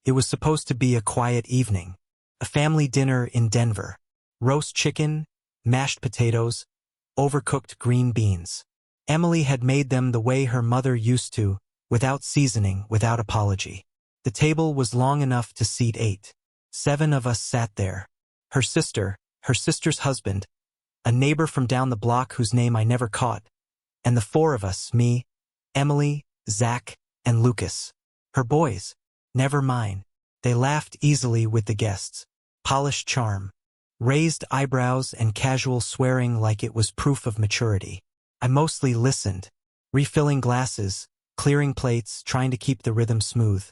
It was supposed to be a quiet evening. A family dinner in Denver. Roast chicken, mashed potatoes, overcooked green beans. Emily had made them the way her mother used to, without seasoning, without apology. The table was long enough to seat 8. 7 of us sat there. Her sister's husband, a neighbor from down the block whose name I never caught, and the 4 of us, me, Emily, Zach, and Lucas. Her boys, never mine. They laughed easily with the guests. Polished charm. Raised eyebrows and casual swearing like it was proof of maturity. I mostly listened, refilling glasses, clearing plates, trying to keep the rhythm smooth.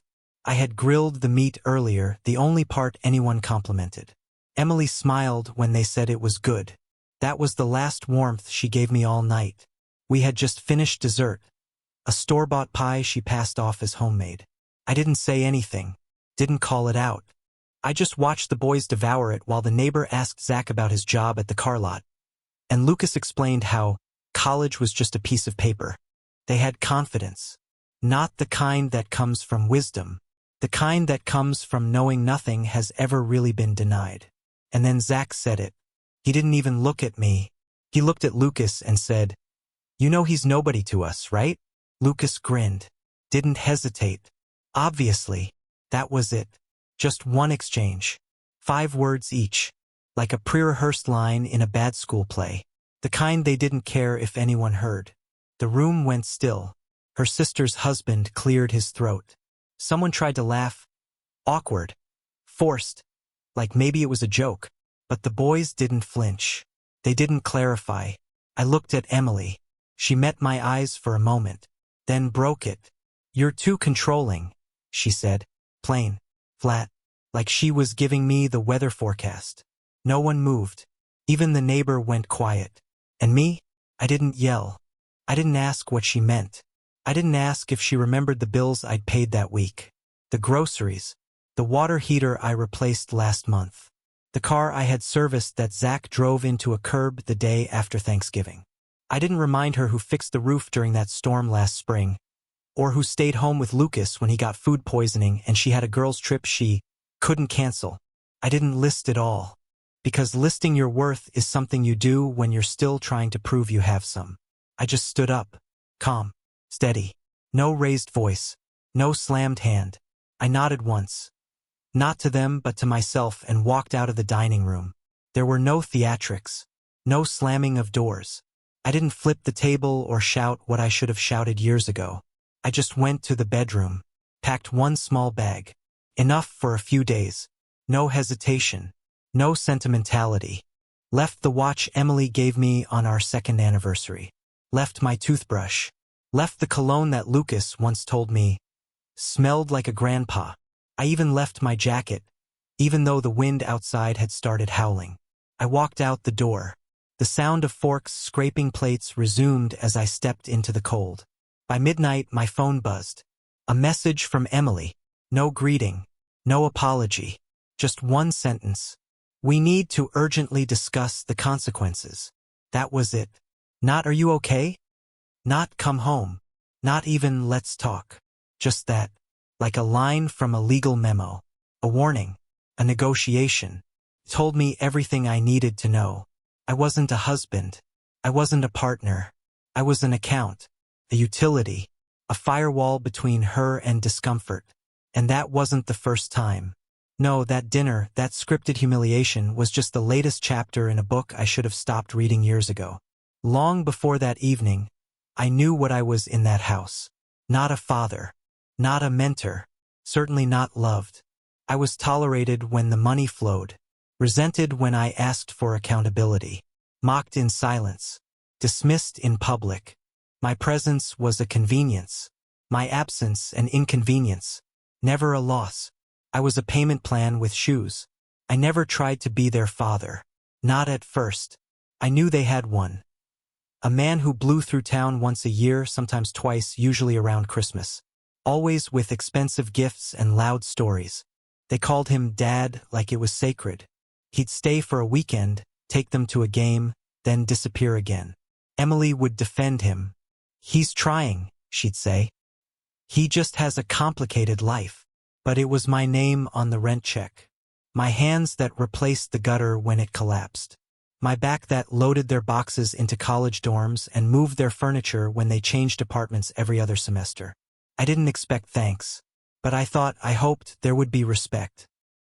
I had grilled the meat earlier, the only part anyone complimented. Emily smiled when they said it was good. That was the last warmth she gave me all night. We had just finished dessert. A store-bought pie she passed off as homemade. I didn't say anything, didn't call it out. I just watched the boys devour it while the neighbor asked Zach about his job at the car lot. And Lucas explained how college was just a piece of paper. They had confidence. Not the kind that comes from wisdom. The kind that comes from knowing nothing has ever really been denied. And then Zach said it. He didn't even look at me. He looked at Lucas and said, "You know he's nobody to us, right?" Lucas grinned. Didn't hesitate. Obviously, that was it. Just one exchange. 5 words each. Like a pre-rehearsed line in a bad school play. The kind they didn't care if anyone heard. The room went still. Her sister's husband cleared his throat. Someone tried to laugh. Awkward. Forced. Like maybe it was a joke. But the boys didn't flinch. They didn't clarify. I looked at Emily. She met my eyes for a moment. Then broke it. "You're too controlling," she said. Plain. Flat. Like she was giving me the weather forecast. No one moved. Even the neighbor went quiet. And me? I didn't yell. I didn't ask what she meant. I didn't ask if she remembered the bills I'd paid that week. The groceries. The water heater I replaced last month. The car I had serviced that Zach drove into a curb the day after Thanksgiving. I didn't remind her who fixed the roof during that storm last spring, or who stayed home with Lucas when he got food poisoning and she had a girls' trip she couldn't cancel. I didn't list it all. Because listing your worth is something you do when you're still trying to prove you have some. I just stood up. Calm. Steady. No raised voice. No slammed hand. I nodded once. Not to them but to myself, and walked out of the dining room. There were no theatrics. No slamming of doors. I didn't flip the table or shout what I should have shouted years ago. I just went to the bedroom. Packed one small bag. Enough for a few days. No hesitation. No sentimentality. Left the watch Emily gave me on our 2nd anniversary. Left my toothbrush. Left the cologne that Lucas once told me smelled like a grandpa. I even left my jacket, even though the wind outside had started howling. I walked out the door. The sound of forks scraping plates resumed as I stepped into the cold. By midnight, my phone buzzed. A message from Emily. No greeting. No apology. Just one sentence. "We need to urgently discuss the consequences." That was it. Not "Are you okay?" Not "Come home." Not even "Let's talk." Just that. Like a line from a legal memo. A warning. A negotiation. Told me everything I needed to know. I wasn't a husband. I wasn't a partner. I was an account. A utility. A firewall between her and discomfort. And that wasn't the first time. No, that dinner, that scripted humiliation, was just the latest chapter in a book I should have stopped reading years ago. Long before that evening, I knew what I was in that house. Not a father. Not a mentor. Certainly not loved. I was tolerated when the money flowed. Resented when I asked for accountability. Mocked in silence. Dismissed in public. My presence was a convenience. My absence an inconvenience. Never a loss. I was a payment plan with shoes. I never tried to be their father. Not at first. I knew they had one. A man who blew through town once a year, sometimes twice, usually around Christmas. Always with expensive gifts and loud stories. They called him Dad like it was sacred. He'd stay for a weekend, take them to a game, then disappear again. Emily would defend him. "He's trying," she'd say. "He just has a complicated life." But it was my name on the rent check. My hands that replaced the gutter when it collapsed. My back that loaded their boxes into college dorms and moved their furniture when they changed apartments every other semester. I didn't expect thanks, but I hoped there would be respect.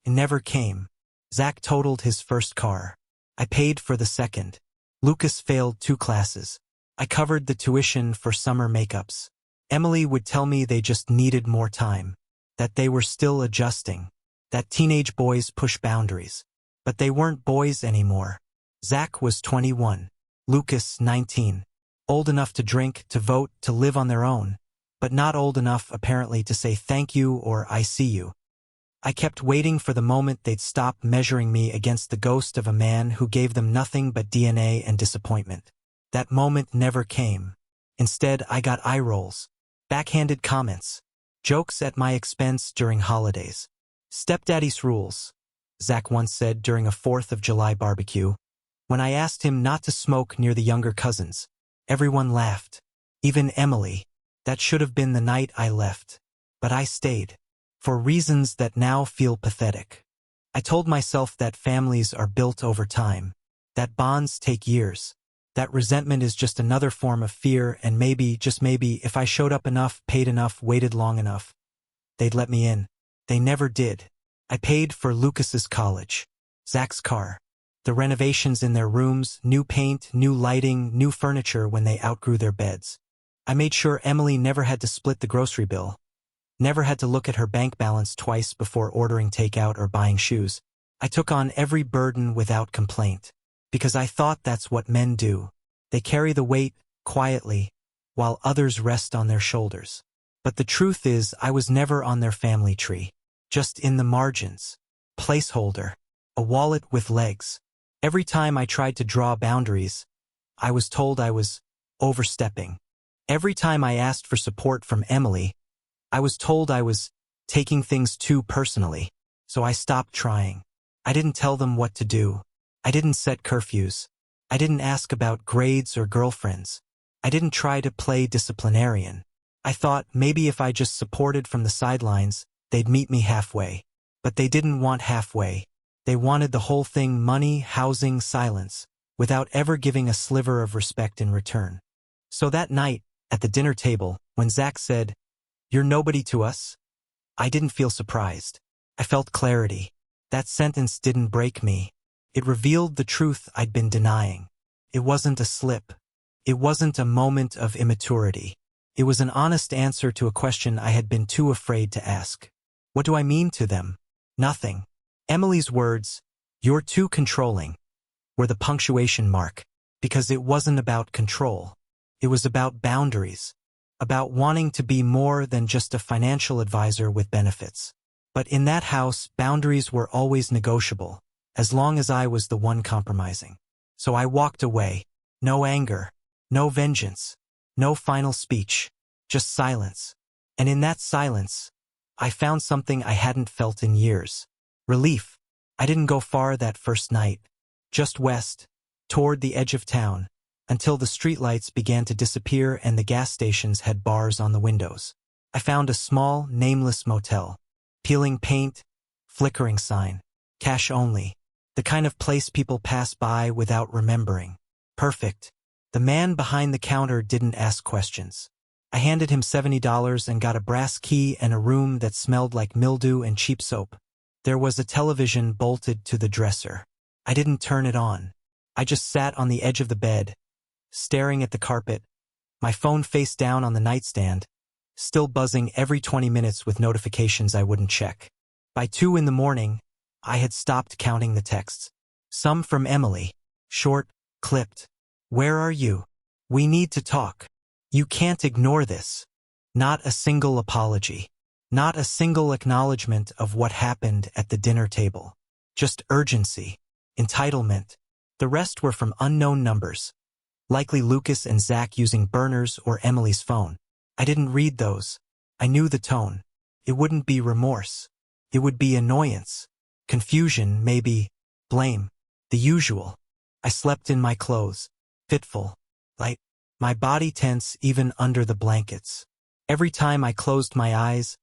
It never came. Zach totaled his first car. I paid for the second. Lucas failed 2 classes. I covered the tuition for summer makeups. Emily would tell me they just needed more time, that they were still adjusting, that teenage boys push boundaries. But they weren't boys anymore. Zach was 21, Lucas 19, old enough to drink, to vote, to live on their own, but not old enough, apparently, to say thank you or I see you. I kept waiting for the moment they'd stop measuring me against the ghost of a man who gave them nothing but DNA and disappointment. That moment never came. Instead, I got eye rolls, backhanded comments, jokes at my expense during holidays. Stepdaddy's rules, Zach once said during a 4th of July barbecue. When I asked him not to smoke near the younger cousins, everyone laughed. Even Emily. That should have been the night I left. But I stayed. For reasons that now feel pathetic. I told myself that families are built over time. That bonds take years. That resentment is just another form of fear, and maybe, just maybe, if I showed up enough, paid enough, waited long enough, they'd let me in. They never did. I paid for Lucas's college, Zach's car, the renovations in their rooms, new paint, new lighting, new furniture when they outgrew their beds. I made sure Emily never had to split the grocery bill, never had to look at her bank balance twice before ordering takeout or buying shoes. I took on every burden without complaint, because I thought that's what men do. They carry the weight, quietly, while others rest on their shoulders. But the truth is, I was never on their family tree. Just in the margins. Placeholder. A wallet with legs. Every time I tried to draw boundaries, I was told I was overstepping. Every time I asked for support from Emily, I was told I was taking things too personally. So I stopped trying. I didn't tell them what to do. I didn't set curfews. I didn't ask about grades or girlfriends. I didn't try to play disciplinarian. I thought maybe if I just supported from the sidelines, they'd meet me halfway. But they didn't want halfway. They wanted the whole thing: money, housing, silence, without ever giving a sliver of respect in return. So that night, at the dinner table, when Zach said, "You're nobody to us," I didn't feel surprised. I felt clarity. That sentence didn't break me. It revealed the truth I'd been denying. It wasn't a slip. It wasn't a moment of immaturity. It was an honest answer to a question I had been too afraid to ask. What do I mean to them? Nothing. Emily's words, "You're too controlling," were the punctuation mark, because it wasn't about control. It was about boundaries, about wanting to be more than just a financial advisor with benefits. But in that house, boundaries were always negotiable, as long as I was the one compromising. So I walked away. No anger, no vengeance, no final speech, just silence. And in that silence, I found something I hadn't felt in years. Relief. I didn't go far that first night. Just west, toward the edge of town, until the streetlights began to disappear and the gas stations had bars on the windows. I found a small, nameless motel. Peeling paint, flickering sign, cash only. The kind of place people pass by without remembering. Perfect. The man behind the counter didn't ask questions. I handed him $70 and got a brass key and a room that smelled like mildew and cheap soap. There was a television bolted to the dresser. I didn't turn it on. I just sat on the edge of the bed, staring at the carpet, my phone face down on the nightstand, still buzzing every 20 minutes with notifications I wouldn't check. By 2 in the morning, I had stopped counting the texts. Some from Emily. Short, clipped. "Where are you? We need to talk. You can't ignore this." Not a single apology. Not a single acknowledgement of what happened at the dinner table. Just urgency. Entitlement. The rest were from unknown numbers. Likely Lucas and Zach using burners or Emily's phone. I didn't read those. I knew the tone. It wouldn't be remorse. It would be annoyance. Confusion, maybe. Blame. The usual. I slept in my clothes. Fitful. Light. My body tense even under the blankets. Every time I closed my eyes,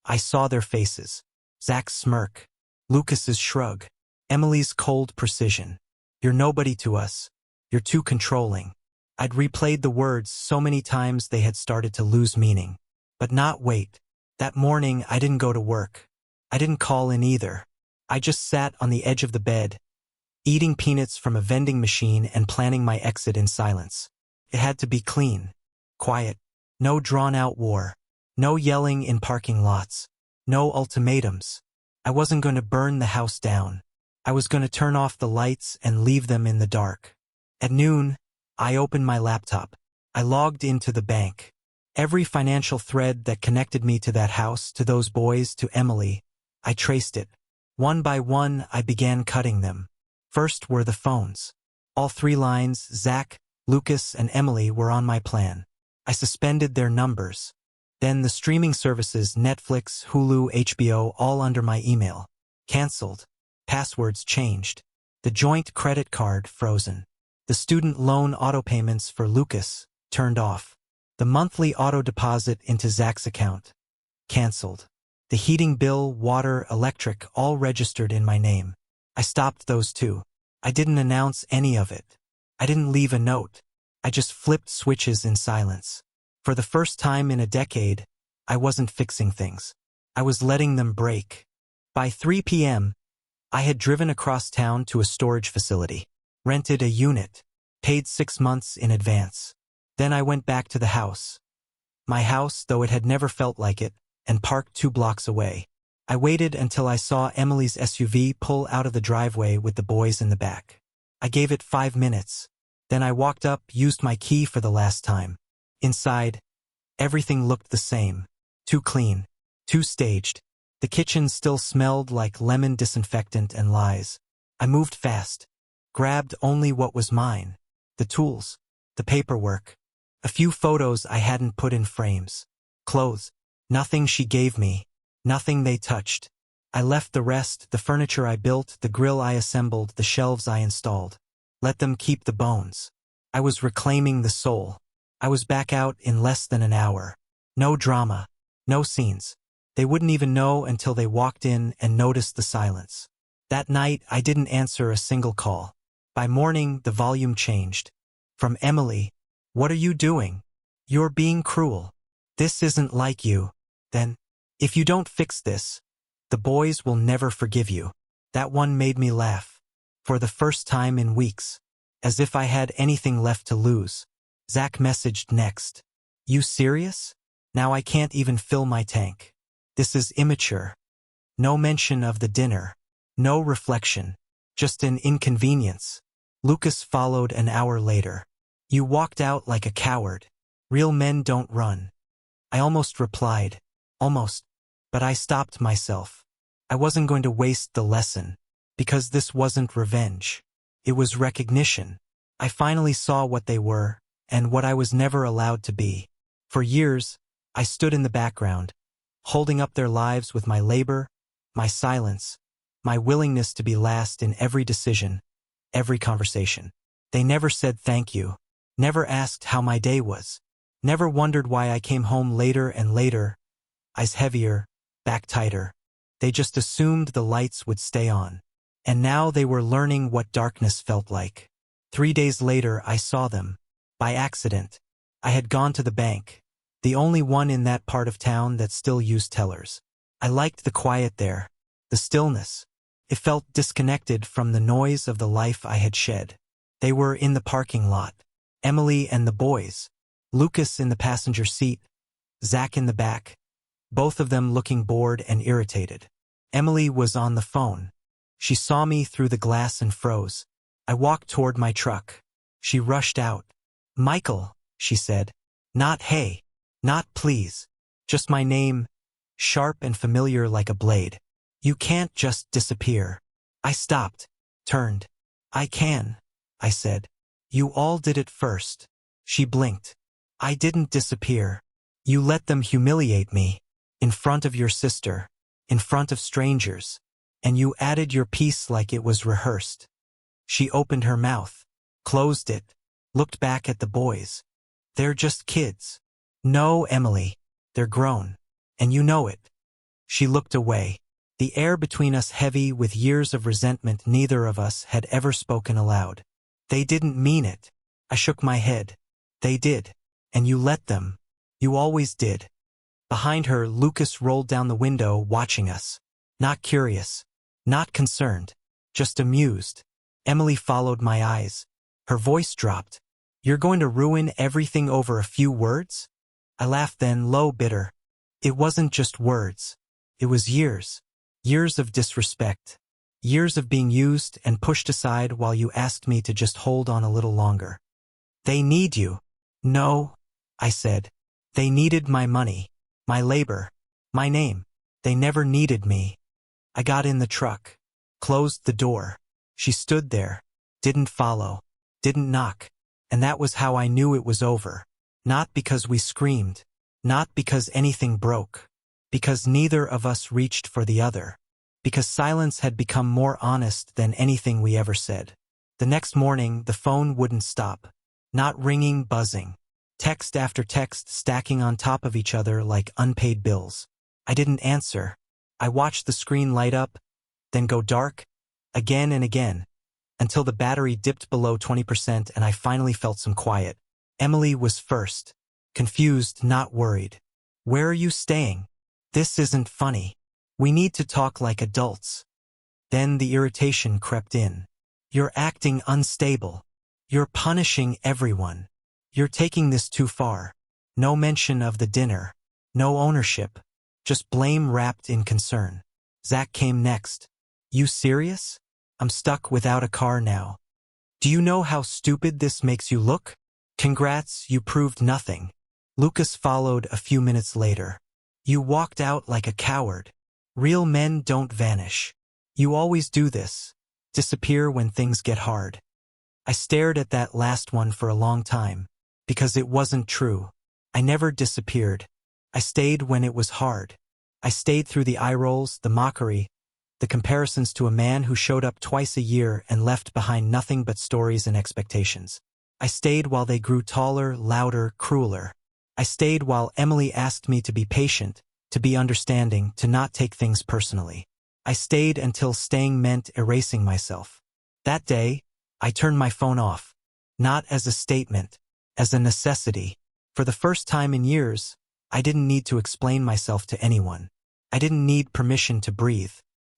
I saw their faces. Zach's smirk. Lucas's shrug. Emily's cold precision. You're nobody to us. You're too controlling. I'd replayed the words so many times they had started to lose meaning. But not wait. That morning I didn't go to work. I didn't call in either. I just sat on the edge of the bed, eating peanuts from a vending machine and planning my exit in silence. It had to be clean, quiet, no drawn-out war, no yelling in parking lots, no ultimatums. I wasn't going to burn the house down. I was going to turn off the lights and leave them in the dark. At noon, I opened my laptop. I logged into the bank. Every financial thread that connected me to that house, to those boys, to Emily, I traced it. One by one, I began cutting them. First were the phones. All 3 lines, Zach, Lucas, and Emily, were on my plan. I suspended their numbers. Then the streaming services, Netflix, Hulu, HBO, all under my email. Cancelled. Passwords changed. The joint credit card frozen. The student loan auto payments for Lucas turned off. The monthly auto deposit into Zach's account cancelled. The heating bill, water, electric, all registered in my name. I stopped those too. I didn't announce any of it. I didn't leave a note. I just flipped switches in silence. For the first time in a decade, I wasn't fixing things. I was letting them break. By 3 p.m., I had driven across town to a storage facility, rented a unit, paid 6 months in advance. Then I went back to the house. My house, though it had never felt like it, and parked 2 blocks away. I waited until I saw Emily's SUV pull out of the driveway with the boys in the back. I gave it 5 minutes. Then I walked up, used my key for the last time. Inside, everything looked the same. Too clean. Too staged. The kitchen still smelled like lemon disinfectant and lies. I moved fast. Grabbed only what was mine. The tools. The paperwork. A few photos I hadn't put in frames. Clothes. Nothing she gave me. Nothing they touched. I left the rest, the furniture I built, the grill I assembled, the shelves I installed. Let them keep the bones. I was reclaiming the soul. I was back out in less than an hour. No drama. No scenes. They wouldn't even know until they walked in and noticed the silence. That night, I didn't answer a single call. By morning, the volume changed. From Emily, "What are you doing? You're being cruel. This isn't like you." Then, "If you don't fix this, the boys will never forgive you." That one made me laugh. For the first time in weeks. As if I had anything left to lose. Zach messaged next. "You serious? Now I can't even fill my tank. This is immature." No mention of the dinner. No reflection. Just an inconvenience. Lucas followed an hour later. "You walked out like a coward. Real men don't run." I almost replied. Almost. But I stopped myself. I wasn't going to waste the lesson. Because this wasn't revenge. It was recognition. I finally saw what they were, and what I was never allowed to be. For years, I stood in the background, holding up their lives with my labor, my silence, my willingness to be last in every decision, every conversation. They never said thank you, never asked how my day was, never wondered why I came home later and later, eyes heavier, back tighter. They just assumed the lights would stay on. And now they were learning what darkness felt like. 3 days later, I saw them. By accident. I had gone to the bank, the only one in that part of town that still used tellers. I liked the quiet there, the stillness. It felt disconnected from the noise of the life I had shed. They were in the parking lot. Emily and the boys. Lucas in the passenger seat. Zach in the back. Both of them looking bored and irritated. Emily was on the phone. She saw me through the glass and froze. I walked toward my truck. She rushed out. "Michael," she said. Not hey. Not please. Just my name, sharp and familiar like a blade. "You can't just disappear." I stopped. Turned. "I can," I said. "You all did it first." She blinked. "I didn't disappear. You let them humiliate me. In front of your sister. In front of strangers. And you added your piece like it was rehearsed." She opened her mouth, closed it, looked back at the boys. "They're just kids." "No, Emily. They're grown. And you know it." She looked away. The air between us heavy with years of resentment neither of us had ever spoken aloud. They didn't mean it. I shook my head. They did. And you let them. You always did. Behind her, Lucas rolled down the window, watching us. Not curious. Not concerned. Just amused. Emily followed my eyes. Her voice dropped. You're going to ruin everything over a few words? I laughed then, low, bitter. It wasn't just words. It was years. Years of disrespect. Years of being used and pushed aside while you asked me to just hold on a little longer. They need you. No, I said. They needed my money, my labor, my name. They never needed me. I got in the truck, closed the door. She stood there, didn't follow, didn't knock. And that was how I knew it was over. Not because we screamed, not because anything broke, because neither of us reached for the other, because silence had become more honest than anything we ever said. The next morning, the phone wouldn't stop. Not ringing, buzzing. Text after text stacking on top of each other like unpaid bills. I didn't answer. I watched the screen light up, then go dark, again and again, until the battery dipped below 20% and I finally felt some quiet. Emily was first. Confused, not worried. Where are you staying? This isn't funny. We need to talk like adults. Then the irritation crept in. You're acting unstable. You're punishing everyone. You're taking this too far. No mention of the dinner. No ownership. Just blame wrapped in concern. Zach came next. You serious? I'm stuck without a car now. Do you know how stupid this makes you look? Congrats, you proved nothing. Lucas followed a few minutes later. You walked out like a coward. Real men don't vanish. You always do this. Disappear when things get hard. I stared at that last one for a long time. Because it wasn't true. I never disappeared. I stayed when it was hard. I stayed through the eye rolls, the mockery, the comparisons to a man who showed up twice a year and left behind nothing but stories and expectations. I stayed while they grew taller, louder, crueler. I stayed while Emily asked me to be patient, to be understanding, to not take things personally. I stayed until staying meant erasing myself. That day, I turned my phone off. Not as a statement, as a necessity. For the first time in years, I didn't need to explain myself to anyone. I didn't need permission to breathe.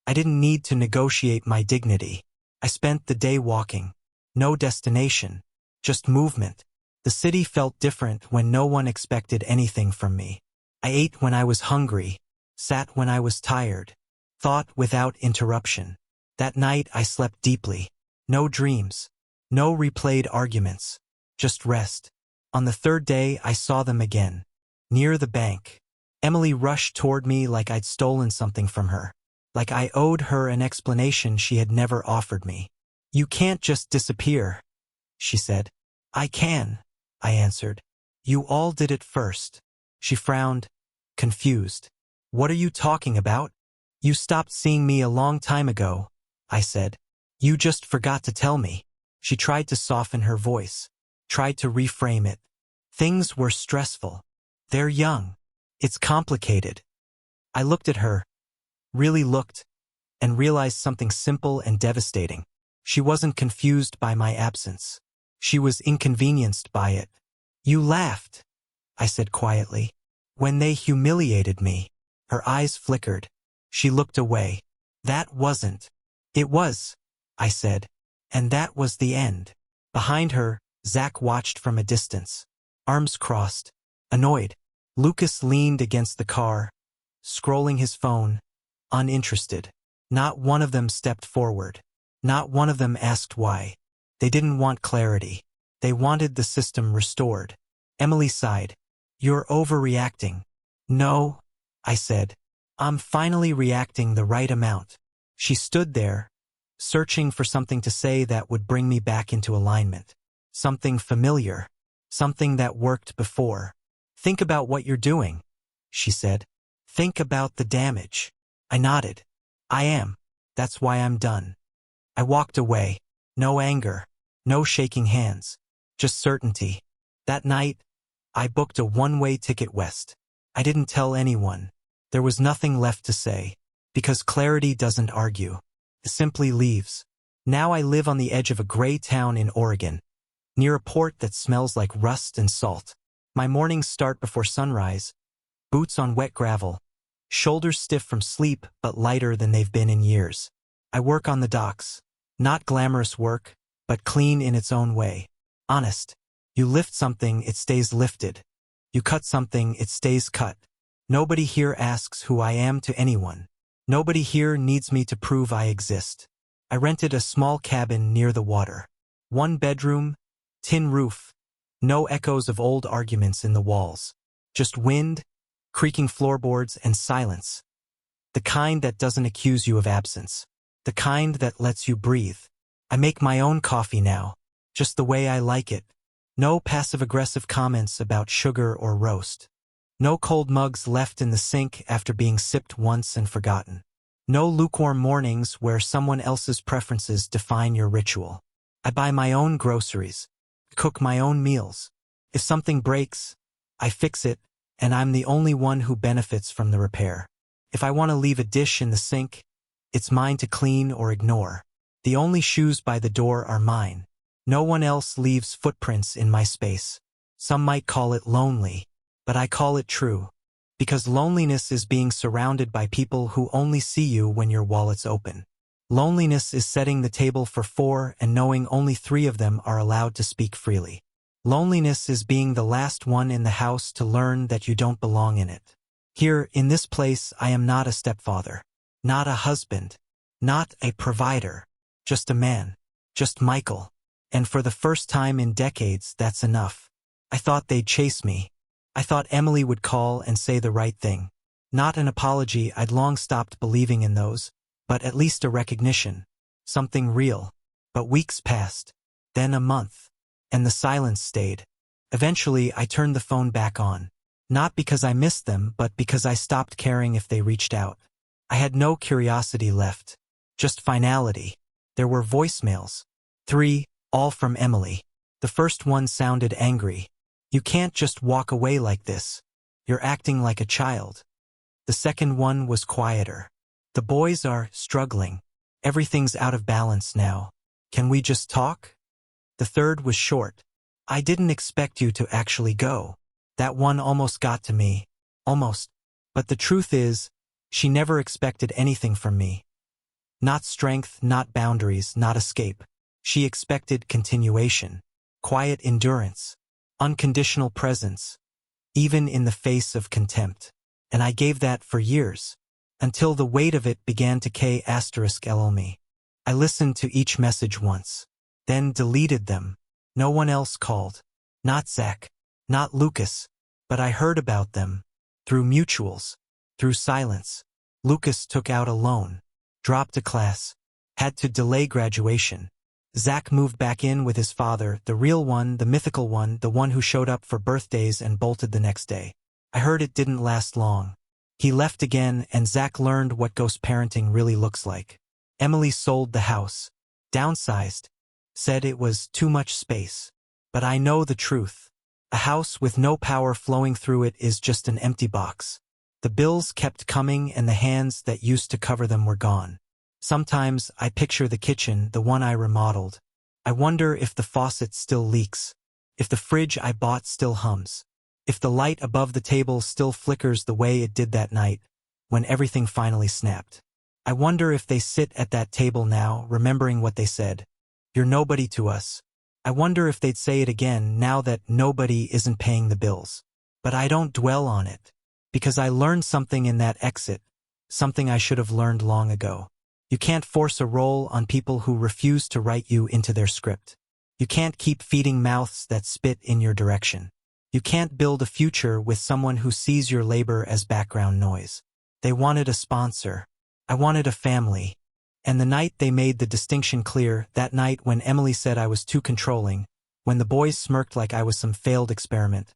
I didn't need to negotiate my dignity. I spent the day walking. No destination, just movement. The city felt different when no one expected anything from me. I ate when I was hungry, sat when I was tired, thought without interruption. That night I slept deeply. No dreams, no replayed arguments, just rest. On the third day I saw them again. Near the bank. Emily rushed toward me like I'd stolen something from her. Like I owed her an explanation she had never offered me. You can't just disappear, she said. I can, I answered. You all did it first. She frowned, confused. What are you talking about? You stopped seeing me a long time ago, I said. You just forgot to tell me. She tried to soften her voice, tried to reframe it. Things were stressful. They're young. It's complicated. I looked at her, really looked, and realized something simple and devastating. She wasn't confused by my absence. She was inconvenienced by it. You laughed, I said quietly. When they humiliated me. Her eyes flickered. She looked away. That wasn't. It was, I said. And that was the end. Behind her, Zach watched from a distance. Arms crossed. Annoyed. Lucas leaned against the car, scrolling his phone, uninterested. Not one of them stepped forward. Not one of them asked why. They didn't want clarity. They wanted the system restored. Emily sighed. You're overreacting. No, I said. I'm finally reacting the right amount. She stood there, searching for something to say that would bring me back into alignment. Something familiar. Something that worked before. Think about what you're doing, she said. Think about the damage. I nodded. I am. That's why I'm done. I walked away. No anger. No shaking hands. Just certainty. That night, I booked a one-way ticket west. I didn't tell anyone. There was nothing left to say. Because clarity doesn't argue. It simply leaves. Now I live on the edge of a gray town in Oregon, near a port that smells like rust and salt. My mornings start before sunrise, boots on wet gravel, shoulders stiff from sleep but lighter than they've been in years. I work on the docks. Not glamorous work, but clean in its own way. Honest. You lift something, it stays lifted. You cut something, it stays cut. Nobody here asks who I am to anyone. Nobody here needs me to prove I exist. I rented a small cabin near the water. 1 bedroom, tin roof, no echoes of old arguments in the walls. Just wind, creaking floorboards, and silence. The kind that doesn't accuse you of absence. The kind that lets you breathe. I make my own coffee now, just the way I like it. No passive-aggressive comments about sugar or roast. No cold mugs left in the sink after being sipped once and forgotten. No lukewarm mornings where someone else's preferences define your ritual. I buy my own groceries, cook my own meals. If something breaks, I fix it, and I'm the only one who benefits from the repair. If I want to leave a dish in the sink, it's mine to clean or ignore. The only shoes by the door are mine. No one else leaves footprints in my space. Some might call it lonely, but I call it true. Because loneliness is being surrounded by people who only see you when your wallet's open. Loneliness is setting the table for 4 and knowing only 3 of them are allowed to speak freely. Loneliness is being the last one in the house to learn that you don't belong in it. Here, in this place, I am not a stepfather, not a husband, not a provider, just a man, just Michael. And for the first time in decades, that's enough. I thought they'd chase me. I thought Emily would call and say the right thing. Not an apology, I'd long stopped believing in those, but at least a recognition. Something real. But weeks passed. Then a month. And the silence stayed. Eventually, I turned the phone back on. Not because I missed them, but because I stopped caring if they reached out. I had no curiosity left. Just finality. There were voicemails. 3, all from Emily. The first one sounded angry. You can't just walk away like this. You're acting like a child. The second one was quieter. The boys are struggling. Everything's out of balance now. Can we just talk? The third was short. I didn't expect you to actually go. That one almost got to me. Almost. But the truth is, she never expected anything from me. Not strength, not boundaries, not escape. She expected continuation, quiet endurance, unconditional presence, even in the face of contempt. And I gave that for years, until the weight of it began to k*l me. I listened to each message once, then deleted them. No one else called. Not Zach, not Lucas, but I heard about them. Through mutuals, through silence. Lucas took out a loan, dropped a class, had to delay graduation. Zach moved back in with his father, the real one, the mythical one, the one who showed up for birthdays and bolted the next day. I heard it didn't last long. He left again, and Zach learned what ghost parenting really looks like. Emily sold the house, downsized, said it was too much space. But I know the truth. A house with no power flowing through it is just an empty box. The bills kept coming and the hands that used to cover them were gone. Sometimes I picture the kitchen, the one I remodeled. I wonder if the faucet still leaks, if the fridge I bought still hums, if the light above the table still flickers the way it did that night, when everything finally snapped. I wonder if they sit at that table now, remembering what they said. You're nobody to us. I wonder if they'd say it again now that nobody isn't paying the bills. But I don't dwell on it, because I learned something in that exit, something I should have learned long ago. You can't force a role on people who refuse to write you into their script. You can't keep feeding mouths that spit in your direction. You can't build a future with someone who sees your labor as background noise. They wanted a sponsor. I wanted a family. And the night they made the distinction clear, that night when Emily said I was too controlling, when the boys smirked like I was some failed experiment,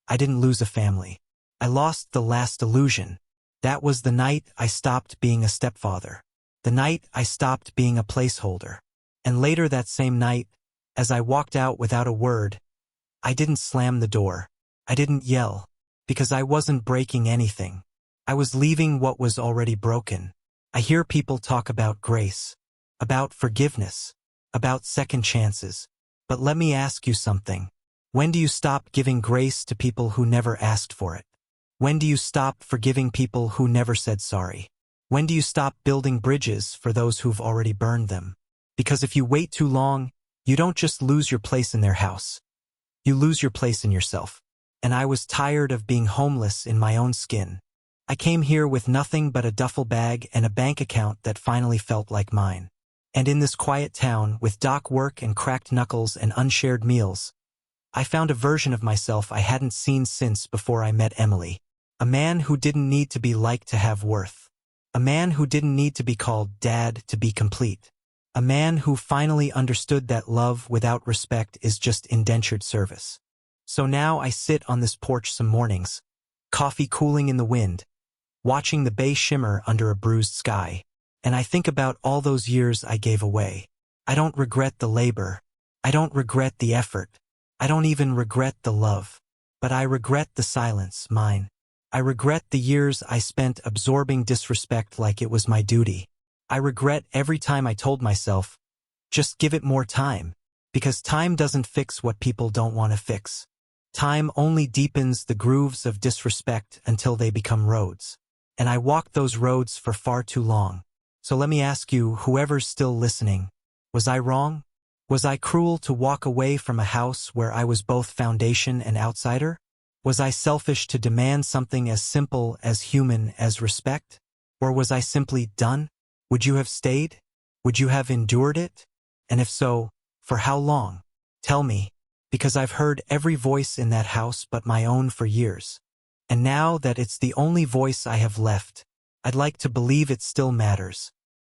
I didn't lose a family. I lost the last illusion. That was the night I stopped being a stepfather. The night I stopped being a placeholder. And later that same night, as I walked out without a word, I didn't slam the door. I didn't yell, because I wasn't breaking anything. I was leaving what was already broken. I hear people talk about grace, about forgiveness, about second chances. But let me ask you something. When do you stop giving grace to people who never asked for it? When do you stop forgiving people who never said sorry? When do you stop building bridges for those who've already burned them? Because if you wait too long, you don't just lose your place in their house. You lose your place in yourself. And I was tired of being homeless in my own skin. I came here with nothing but a duffel bag and a bank account that finally felt like mine. And in this quiet town, with dock work and cracked knuckles and unshared meals, I found a version of myself I hadn't seen since before I met Emily. A man who didn't need to be liked to have worth. A man who didn't need to be called Dad to be complete. A man who finally understood that love without respect is just indentured service. So now I sit on this porch some mornings, coffee cooling in the wind, watching the bay shimmer under a bruised sky, and I think about all those years I gave away. I don't regret the labor. I don't regret the effort. I don't even regret the love. But I regret the silence, mine. I regret the years I spent absorbing disrespect like it was my duty. I regret every time I told myself, just give it more time, because time doesn't fix what people don't want to fix. Time only deepens the grooves of disrespect until they become roads. And I walked those roads for far too long. So let me ask you, whoever's still listening, was I wrong? Was I cruel to walk away from a house where I was both foundation and outsider? Was I selfish to demand something as simple as human as respect? Or was I simply done? Would you have stayed? Would you have endured it? And if so, for how long? Tell me, because I've heard every voice in that house but my own for years. And now that it's the only voice I have left, I'd like to believe it still matters.